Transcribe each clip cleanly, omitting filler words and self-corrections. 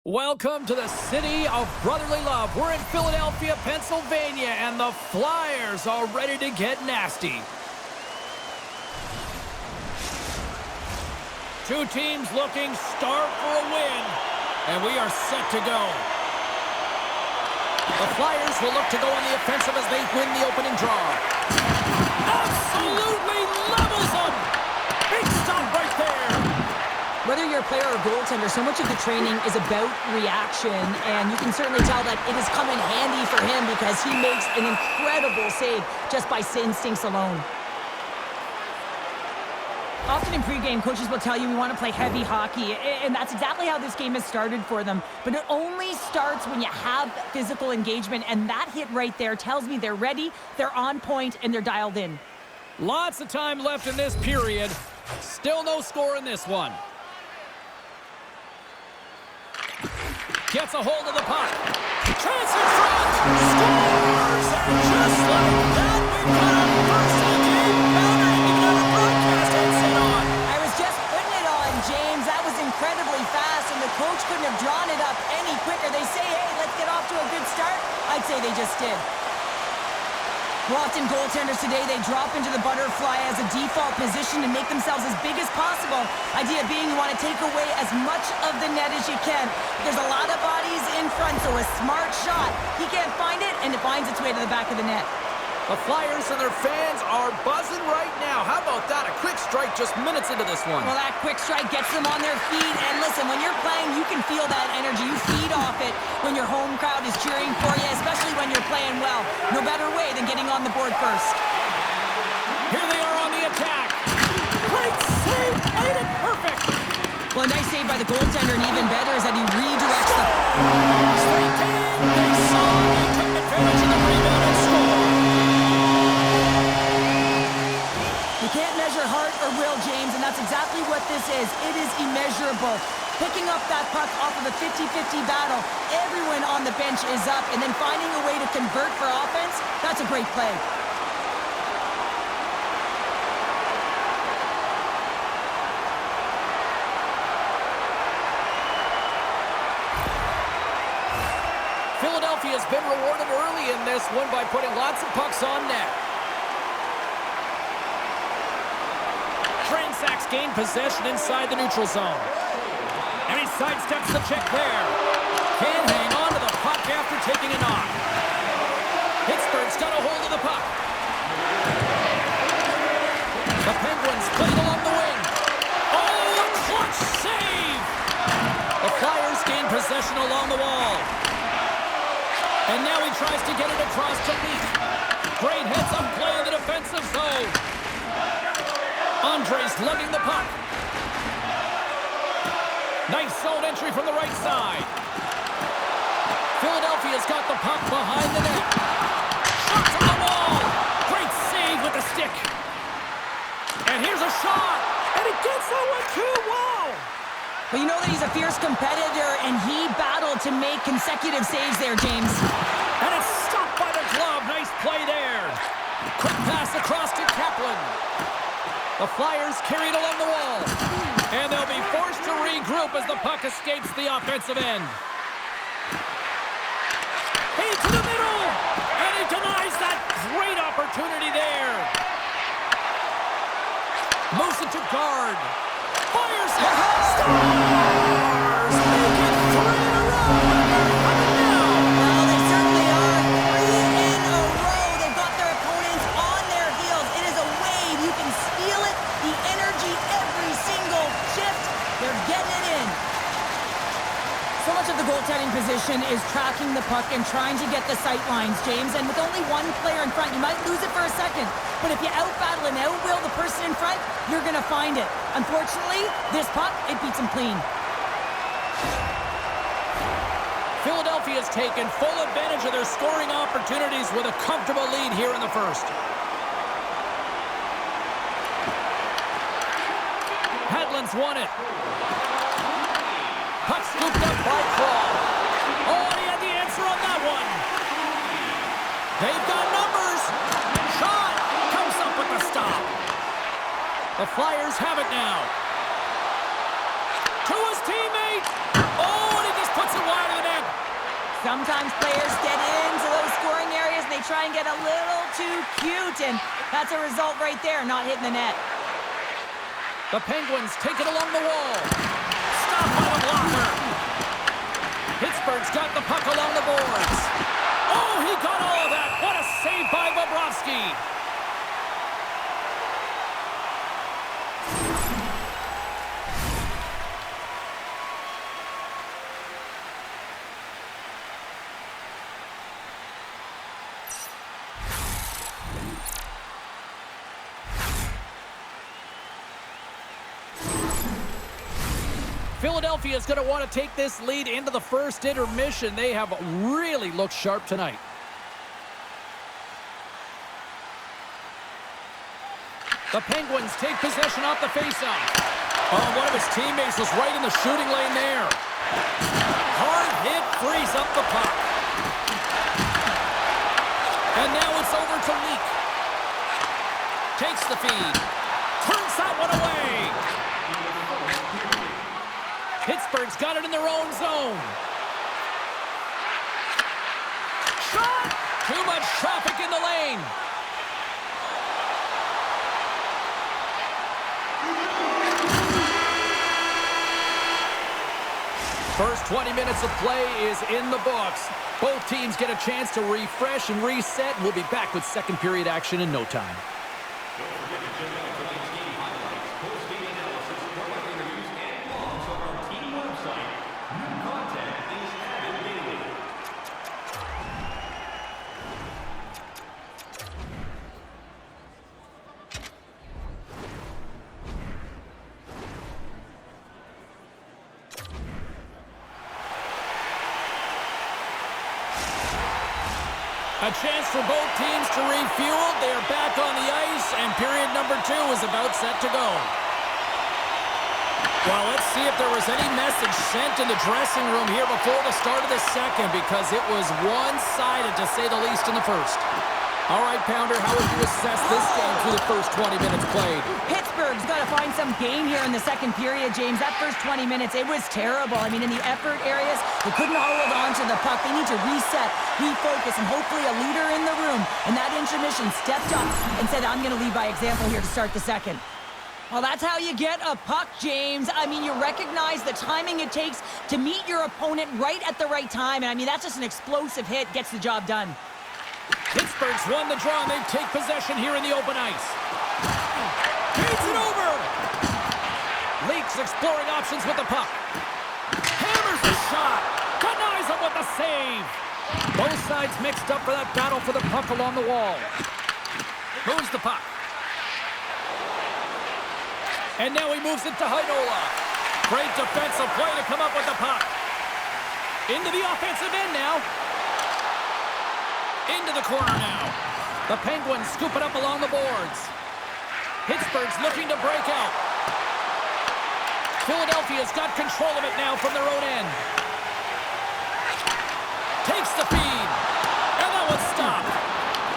Welcome to the city of brotherly love. We're in Philadelphia, Pennsylvania, and the Flyers are ready to get nasty. Two teams looking starved for a win, and we are set to go. The Flyers will look to go on the offensive as they win the opening draw. Absolutely levels them! Big stop right there! Whether you're a player or goaltender, so much of the training is about reaction, and you can certainly tell that it has come in handy for him because he makes an incredible save just by instincts alone. Often in pregame, coaches will tell you we want to play heavy hockey, and that's exactly how this game has started for them. But it only starts when you have physical engagement, and that hit right there tells me they're ready, they're on point, and they're dialed in. Lots of time left in this period. Still no score in this one. Gets a hold of the puck. Chance in front. Scores! And just like that, we've got a first in the game. Boundary, even on a broadcast headset on. I was just putting it on, James. That was incredibly fast, and the coach couldn't have drawn it up any quicker. They say, hey, let's get off to a good start. I'd say they just did. Well, often goaltenders today, they drop into the butterfly as a default position to make themselves as big as possible. Idea being you want to take away as much of the net as you can. There's a lot of bodies in front, so a smart shot. He can't find it, and it finds its way to the back of the net. The Flyers and their fans are buzzing right now. How about that? A quick strike just minutes into this one. Well, that quick strike gets them on their feet. And listen, when you're playing, you can feel that energy. You feed off it when your home crowd is cheering for you, especially when you're playing well. No better way than getting on the board first. Here they are on the attack. Great save. Made it perfect. Well, a nice save by the goaltender, and even better is that he redirects the... Straight in. They saw. They took advantage of the rebound and scored. You can't measure heart or will, James, and that's exactly what this is. It is immeasurable. Picking up that puck off of a 50-50 battle, everyone on the bench is up, and then finding a way to convert for offense, that's a great play. Philadelphia has been rewarded early in this one by putting lots of pucks on net. Sacks gain possession inside the neutral zone. And he sidesteps the check there. Can't hang on to the puck after taking a knock. Pittsburgh's got a hold of the puck. The Penguins played along the wing. Oh, a clutch save! The Flyers gain possession along the wall. And now he tries to get it across to Leaf. Great heads-up play in the defensive zone. Andre's lugging the puck. Nice zone entry from the right side. Philadelphia's got the puck behind the net. Shots on the wall. Great save with the stick. And here's a shot. And it gets that one too. Wow. Well, you know that he's a fierce competitor, and he battled to make consecutive saves there, James. And it's stopped by the glove. Nice play there. Quick pass across to Kaplan. The Flyers carried along the wall. And they'll be forced to regroup as the puck escapes the offensive end. Hey, to the middle! And he denies that great opportunity there. Moves it to guard. Fires it. Stars! Make it 3 in a row. Coming now. Well, they certainly are. 3 in a row. They've got their opponents on their heels. It is a wave. You can feel it. The energy every single shift. They're getting it in. So much of the goaltending position is tracking the puck and trying to get the sight lines, James. And with only one player in front, you might lose it for a second. But if you out-battle and out-will the person in front, you're going to find it. Unfortunately, this puck, it beats him clean. Philadelphia's taken full advantage of their scoring opportunities with a comfortable lead here in the first. Hadlin's won it. Puck scooped up by Crawl. Oh, and he had the answer on that one. They've got numbers. Shot comes up with the stop. The Flyers have it now. To his teammate. Oh, and he just puts it Sometimes players get into those scoring areas and they try and get a little too cute, and that's a result right there, not hitting the net. The Penguins take it along the wall. Stop by the blocker. Pittsburgh's got the puck along the boards. Oh, he got all of that. What a save by Bobrovsky. Philadelphia's going to want to take this lead into the first intermission. They have really looked sharp tonight. The Penguins take possession off the faceoff. Oh, one of his teammates was right in the shooting lane there. Hard hit frees up the puck. And now it's over to Leak. Takes the feed. Turns that one away. Pittsburgh's got it in their own zone. Shot! Too much traffic in the lane. First 20 minutes of play is in the books. Both teams get a chance to refresh and reset. We'll be back with second period action in no time. A chance for both teams to refuel. They are back on the ice, and period number 2 is about set to go. Well, let's see if there was any message sent in the dressing room here before the start of the second, because it was one-sided, to say the least, in the first. All right, Pounder, how would you assess this game through the first 20 minutes played? Pittsburgh's got to find some game here in the second period, James. That first 20 minutes, it was terrible. I mean, in the effort areas, they couldn't hold on to the puck. They need to reset, refocus, and hopefully a leader in the room in that intermission stepped up and said, I'm going to lead by example here to start the second. Well, that's how you get a puck, James. I mean, you recognize the timing it takes to meet your opponent right at the right time. And, I mean, that's just an explosive hit, gets the job done. Pittsburgh's won the draw, and they take possession here in the open ice. Feeds it over! Leaks exploring options with the puck. Hammers the shot! Denies him with the save! Both sides mixed up for that battle for the puck along the wall. Moves the puck. And now he moves it to Heinola. Great defensive play to come up with the puck. Into the offensive end now. Into the corner now. The Penguins scoop it up along the boards. Pittsburgh's looking to break out. Philadelphia's got control of it now from their own end. Takes the feed. And that one's stopped.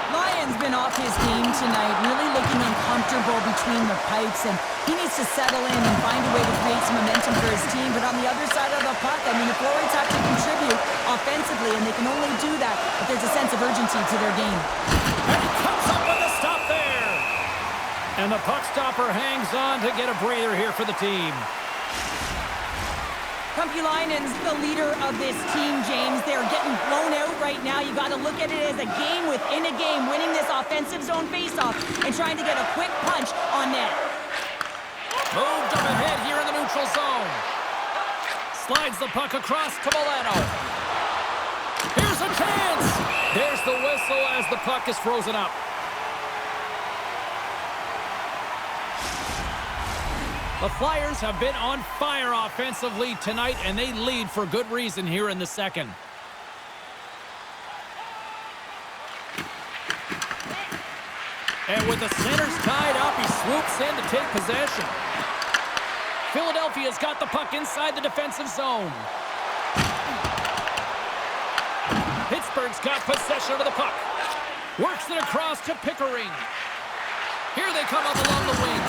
Lyon's been off his game tonight, really looking uncomfortable between the pipes, and he needs to settle in and find a way to create some momentum for his team. But on the other side of the puck, I mean, the forwards have to contribute offensively, and they can only do that if there's a sense of urgency to their game. And he comes up with a stop there. And the puck stopper hangs on to get a breather here for the team. Lainen's the leader of this team, James. They're getting blown out right now. You got to look at it as a game within a game, winning this offensive zone faceoff and trying to get a quick punch on net. Moved up ahead here in the neutral zone. Slides the puck across to Milano. Here's a chance. There's the whistle as the puck is frozen up. The Flyers have been on fire offensively tonight, and they lead for good reason here in the second. And with the centers tied up, he swoops in to take possession. Philadelphia's got the puck inside the defensive zone. Pittsburgh's got possession of the puck. Works it across to Pickering. Here they come up along the wing.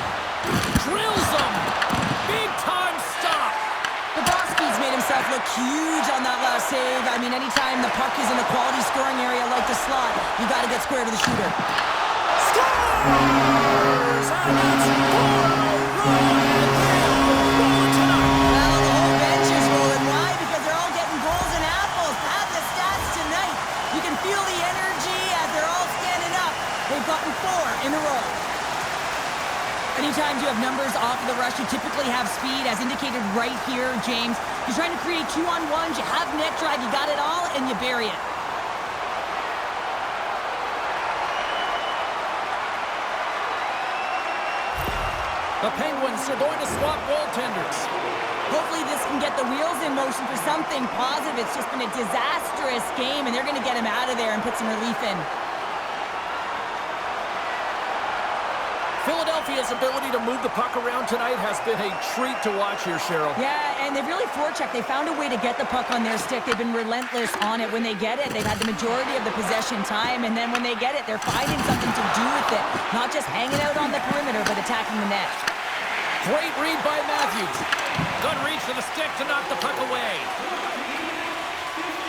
Drills them. Big time stop. Bobrovsky's made himself looked huge on that last save. I mean, anytime the puck is in a quality scoring area like the slot, you got to get square to the shooter. Scores! And it's 4-1! Well, the whole bench is rolling. Why? Because they're all getting goals and apples. Add the stats tonight. You can feel the energy as they're all standing up. They've gotten 4 in a row. Anytime you have numbers off of the rush, you typically have speed, as indicated right here, James. You're trying to create 2-on-1s, you have net drive, you got it all, and you bury it. The Penguins are going to swap goaltenders. Hopefully this can get the wheels in motion for something positive. It's just been a disastrous game, and they're going to get him out of there and put some relief in. Philadelphia's ability to move the puck around tonight has been a treat to watch here, Cheryl. Yeah, and they've really forechecked. They found a way to get the puck on their stick. They've been relentless on it. When they get it, they've had the majority of the possession time, and then when they get it, they're finding something to do with it. Not just hanging out on the perimeter, but attacking the net. Great read by Matthews. Good reach to the stick to knock the puck away.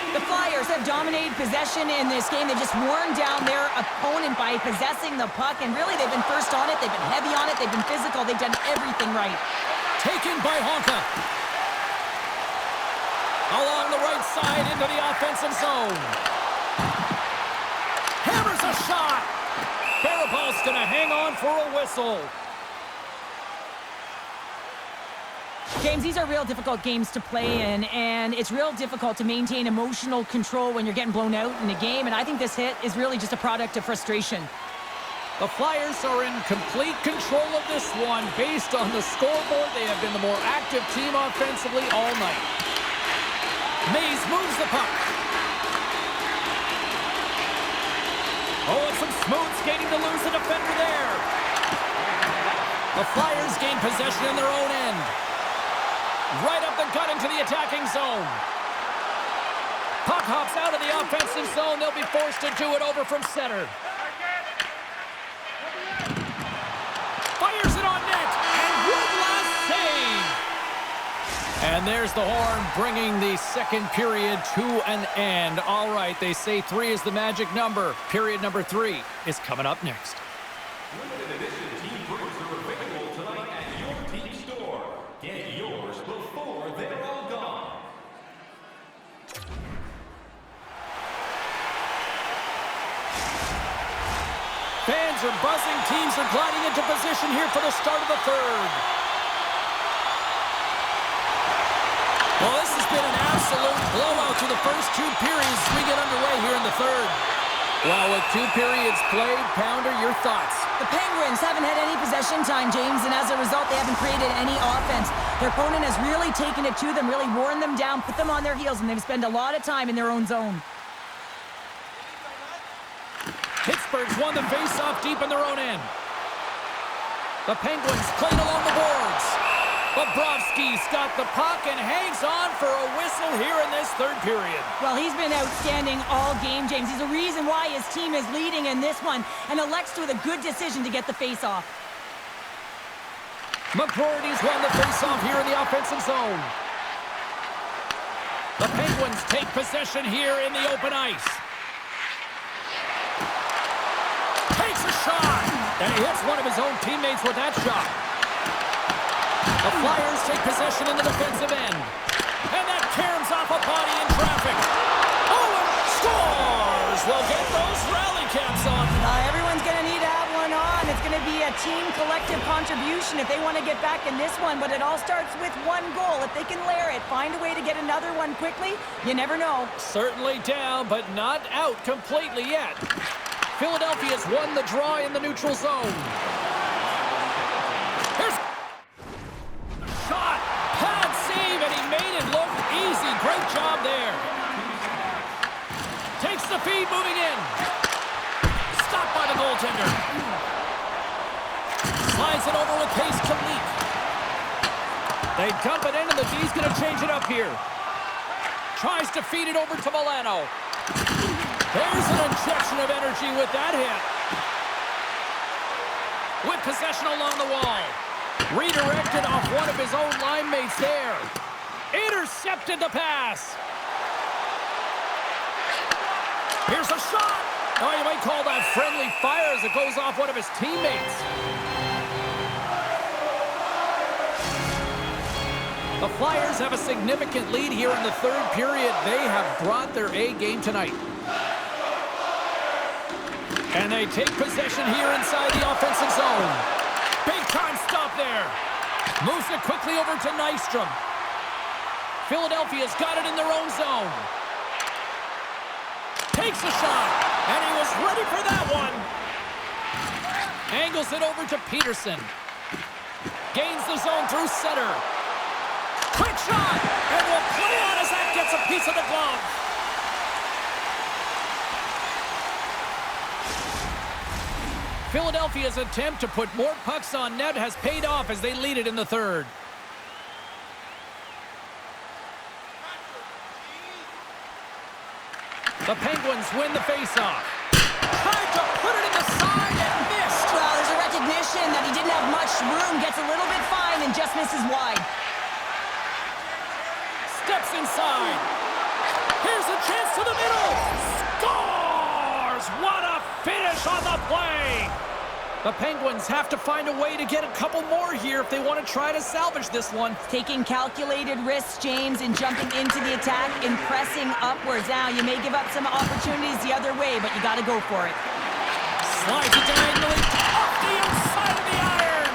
The Flyers have dominated possession in this game. They've just worn down their opponent by possessing the puck, and really they've been first on it. They've been heavy on it. They've been physical. They've done everything right. Taken by Honka. Along the right side into the offensive zone. Hammers a shot. Baraball's going to hang on for a whistle. James, these are real difficult games to play in, and it's real difficult to maintain emotional control when you're getting blown out in a game, and I think this hit is really just a product of frustration. The Flyers are in complete control of this one. Based on the scoreboard, they have been the more active team offensively all night. Mays moves the puck. Oh, and some smooth skating to lose the defender there. The Flyers gain possession in their own end. Right up the gut into the attacking zone. Puck hops out of the offensive zone. They'll be forced to do it over from center. Fires it on net. And good last save. And there's the horn bringing the second period to an end. All right, they say 3 is the magic number. Period number 3 is coming up next. Fans are buzzing. Teams are gliding into position here for the start of the third. Well, this has been an absolute blowout to the first 2 periods as we get underway here in the third. Well, with 2 periods played, Pounder, your thoughts? The Penguins haven't had any possession time, James, and as a result, they haven't created any offense. Their opponent has really taken it to them, really worn them down, put them on their heels, and they've spent a lot of time in their own zone. Pittsburgh's won the face-off deep in their own end. The Penguins playing along the boards. Bobrovsky's got the puck and hangs on for a whistle here in this third period. Well, he's been outstanding all game, James. He's the reason why his team is leading in this one, and elects with a good decision to get the face-off. McGroarty's won the face-off here in the offensive zone. The Penguins take possession here in the open ice. Takes a shot, and he hits one of his own teammates with that shot. The Flyers take possession in the defensive end. And that caroms off a body in traffic. Oh, and scores! Well, get those rally caps on. Everyone's going to need to have one on. It's going to be a team collective contribution if they want to get back in this one. But it all starts with one goal. If they can layer it, find a way to get another one quickly, you never know. Certainly down, but not out completely yet. Philadelphia's won the draw in the neutral zone. Here's a shot. Pad save, and he made it look easy. Great job there. Takes the feed, moving in. Stopped by the goaltender. Slides it over with pace to Leak. They dump it in, and the D's going to change it up here. Tries to feed it over to Milano. There's an injection of energy with that hit. With possession along the wall. Redirected off one of his own line mates there. intercepted the pass. Here's a shot. Oh, you might call that friendly fire as it goes off one of his teammates. The Flyers have a significant lead here in the third period. They have brought their A game tonight. And they take possession here inside the offensive zone. Big time stop there. Moves it quickly over to Nystrom. Philadelphia's got it in their own zone. Takes a shot, and he was ready for that one. Angles it over to Peterson. Gains the zone through center. Quick shot, and will play on as that gets a piece of the glove. Philadelphia's attempt to put more pucks on net has paid off as they lead it in the third. The Penguins win the faceoff. Tried to put it in the side and missed. Well, there's a recognition that he didn't have much room. Gets a little bit fine and just misses wide. Steps inside. Here's a chance to the middle. Scores! What a finish on the play! The Penguins have to find a way to get a couple more here if they want to try to salvage this one. Taking calculated risks, James, in jumping into the attack and pressing upwards. Now, you may give up some opportunities the other way, but you got to go for it. Slides it diagonally off the inside of the iron.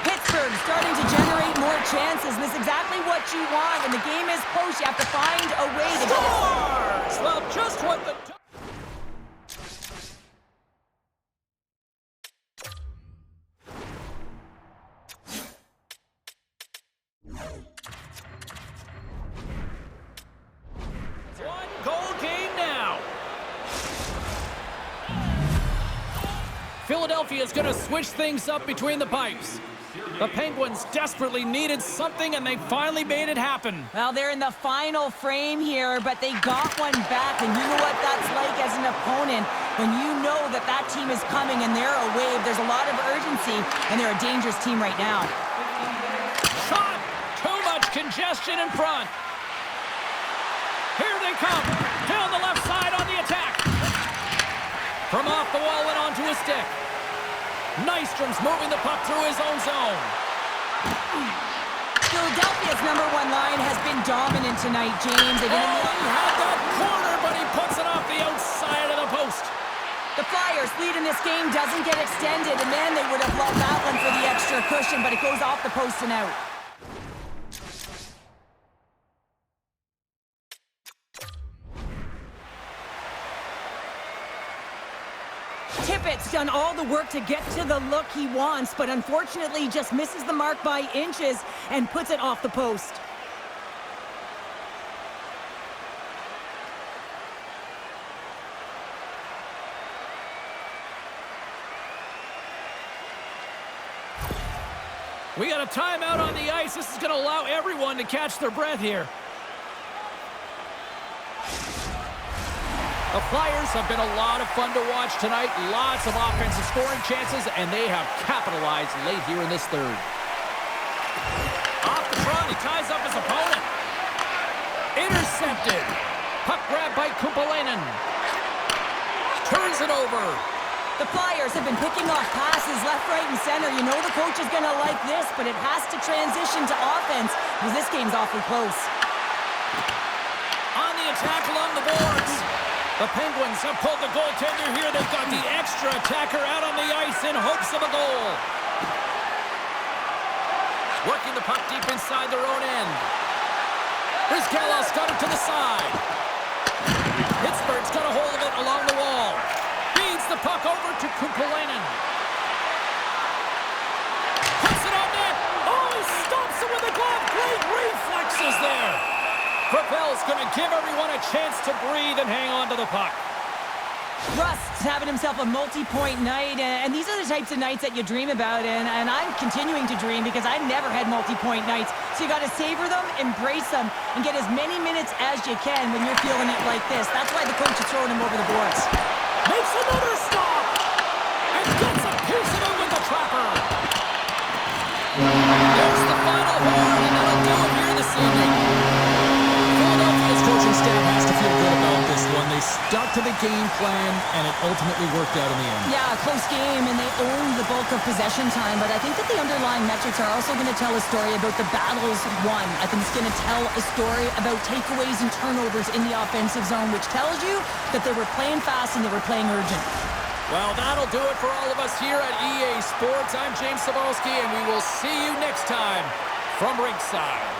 Pittsburgh starting to generate more chances. This is exactly what you want. When the game is close, you have to find a way to get it. Scores! Well, just what the... One-goal game now. Philadelphia is going to switch things up between the pipes. The Penguins desperately needed something, and they finally made it happen. Well, they're in the final frame here, but they got one back, and you know what that's like as an opponent. When you know that that team is coming and they're a wave, there's a lot of urgency, and they're a dangerous team right now. Shot! Too much congestion in front. Here they come. Down the left side on the attack. From off the wall and onto his stick. Nystrom's moving the puck through his own zone. Philadelphia's number one line has been dominant tonight, James. He had that corner, but he puts it off the outside of the post. The Flyers' lead in this game doesn't get extended, and then they would have loved that one for the extra cushion, but it goes off the post and out. Tippett's done all the work to get to the look he wants, but unfortunately just misses the mark by inches and puts it off the post. We got a timeout on the ice. This is going to allow everyone to catch their breath here. The Flyers have been a lot of fun to watch tonight. Lots of offensive scoring chances, and they have capitalized late here in this third. Off the front, he ties up his opponent. Intercepted. Puck grab by Kumpalainen. Turns it over. The Flyers have been picking off passes left, right, and center. You know the coach is going to like this, but it has to transition to offense because this game's awfully close. On the attack along the boards. The Penguins have pulled the goaltender here. They've got the extra attacker out on the ice in hopes of a goal. Working the puck deep inside their own end. Here's Gallos, got it to the side. Pittsburgh's got a hold of it along the wall. Feeds the puck over to Kumpalainen. Puts it on net. Oh, he stops it with a glove. Great reflexes there. Propel's going to give everyone a chance to breathe and hang on to the puck. Rust's having himself a multi-point night, and these are the types of nights that you dream about, and I'm continuing to dream because I've never had multi-point nights. So you got to savor them, embrace them, and get as many minutes as you can when you're feeling it like this. That's why the coach is throwing him over the boards. Makes another stop, and gets a piece of it with the trapper. There's the final horn, and that'll do it here this evening. stuck to the game plan, and it ultimately worked out in the end. Yeah, close game, and they owned the bulk of possession time, but I think that the underlying metrics are also going to tell a story about the battles won. I think it's going to tell a story about takeaways and turnovers in the offensive zone, which tells you that they were playing fast and they were playing urgent. Well, that'll do it for all of us here at EA Sports. I'm James Cebulski, and we will see you next time from ringside.